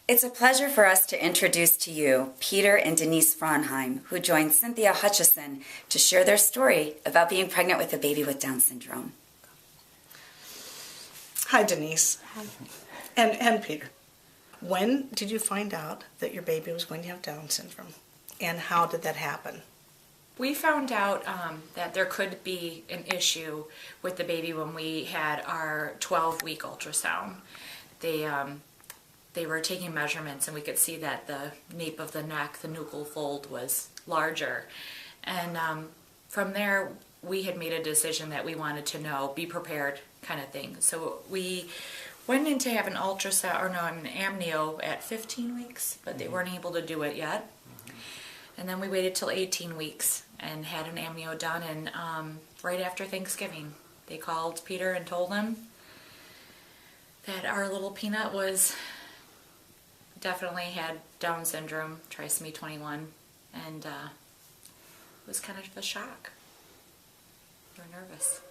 It's a pleasure for us to introduce to you Peter and Denise Frauenheim, who joined Cynthia Hutchison to share their story about being pregnant with a baby with Down syndrome. Hi, Denise. Hi. And Peter. When did you find out that your baby was going to have Down syndrome? And how did that happen? We found out that there could be an issue with the baby when we had our 12-week ultrasound. They were taking measurements and we could see that the nape of the neck, the nuchal fold, was larger. And from there, we had made a decision that we wanted to know, be prepared kind of thing. So we went in to have an ultrasound, or no, an amnio at 15 weeks, but they weren't able to do it yet. And then we waited till 18 weeks and had an amnio done, and right after Thanksgiving, they called Peter and told him that our little peanut definitely had Down syndrome, trisomy 21, and it was kind of a shock. We were nervous.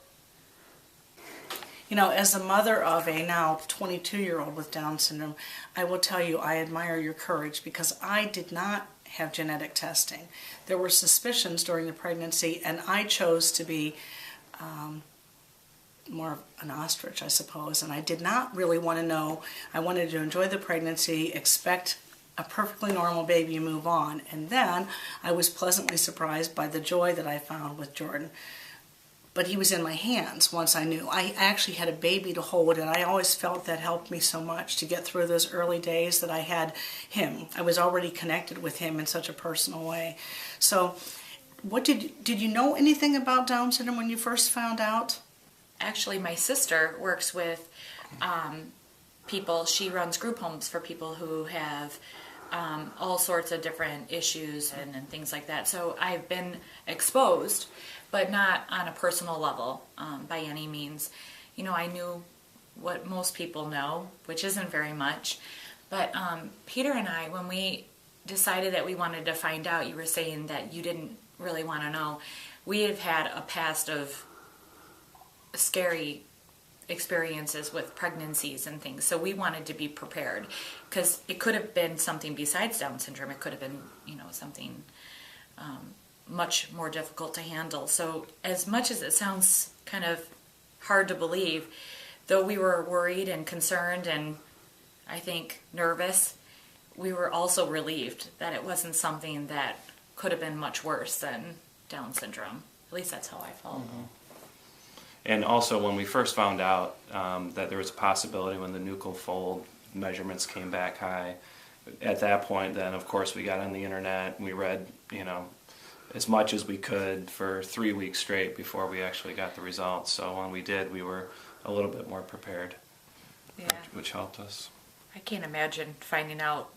You know, as a mother of a now 22-year-old with Down syndrome, I will tell you I admire your courage, because I did not have genetic testing. There were suspicions during the pregnancy, and I chose to be more of an ostrich, I suppose, and I did not really want to know. I wanted to enjoy the pregnancy, expect a perfectly normal baby, and move on. And then I was pleasantly surprised by the joy that I found with Jordan. But he was in my hands once I knew. I actually had a baby to hold, and I always felt that helped me so much to get through those early days that I had him. I was already connected with him in such a personal way. So what did you know anything about Down syndrome when you first found out? Actually, my sister works with people. She runs group homes for people who have all sorts of different issues and things like that. So I've been exposed, but not on a personal level by any means. You know, I knew what most people know, which isn't very much. But Peter and I, when we decided that we wanted to find out, you were saying that you didn't really want to know. We have had a past of scary experiences with pregnancies and things, so we wanted to be prepared, because it could have been something besides Down syndrome. It could have been, you know, something much more difficult to handle. So as much as it sounds kind of hard to believe, though we were worried and concerned and I think nervous, we were also relieved that it wasn't something that could have been much worse than Down syndrome. At least that's how I felt. Mm-hmm. And also, when we first found out that there was a possibility when the nuchal fold measurements came back high, at that point, then of course we got on the internet and we read, you know, as much as we could for 3 weeks straight before we actually got the results. So when we did, we were a little bit more prepared, Yeah. which helped us. I can't imagine finding out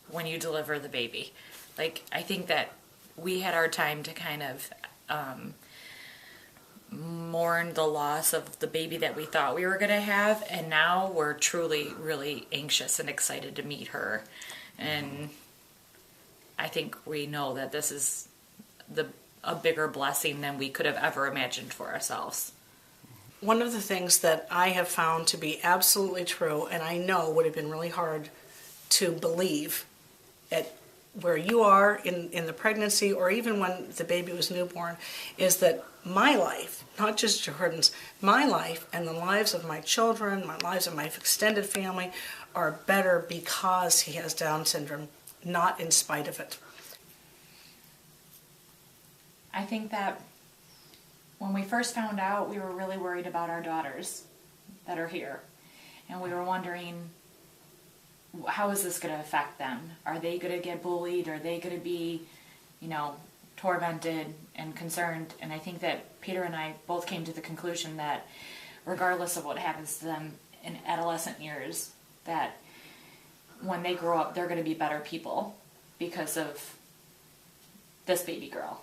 when you deliver the baby. Like, I think that we had our time to kind of mourn the loss of the baby that we thought we were going to have, and now we're truly really anxious and excited to meet her. And I think we know that this is a bigger blessing than we could have ever imagined for ourselves. One of the things that I have found to be absolutely true, and I know would have been really hard to believe at where you are in the pregnancy, or even when the baby was newborn, is that my life, not just Jordan's, my life and the lives of my children, my lives of my extended family, are better because he has Down syndrome, not in spite of it. I think that when we first found out, we were really worried about our daughters that are here. And we were wondering, how is this going to affect them? Are they going to get bullied? Are they going to be, you know, tormented and concerned? And I think that Peter and I both came to the conclusion that regardless of what happens to them in adolescent years, that when they grow up, they're going to be better people because of this baby girl.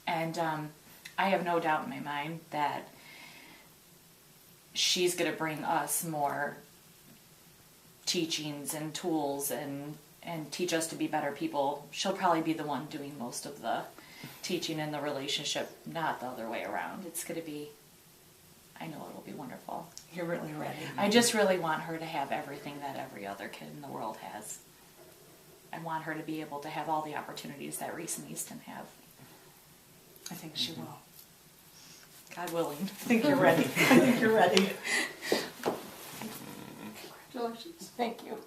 And I have no doubt in my mind that she's going to bring us more teachings and tools and teach us to be better people. She'll probably be the one doing most of the teaching in the relationship, not the other way around. It's going to be, I know it'll be wonderful. You're really ready. I just really want her to have everything that every other kid in the world has. I want her to be able to have all the opportunities that Reese and Easton have. I think she will. God willing. I think you're ready. I think you're ready. Congratulations. Thank you.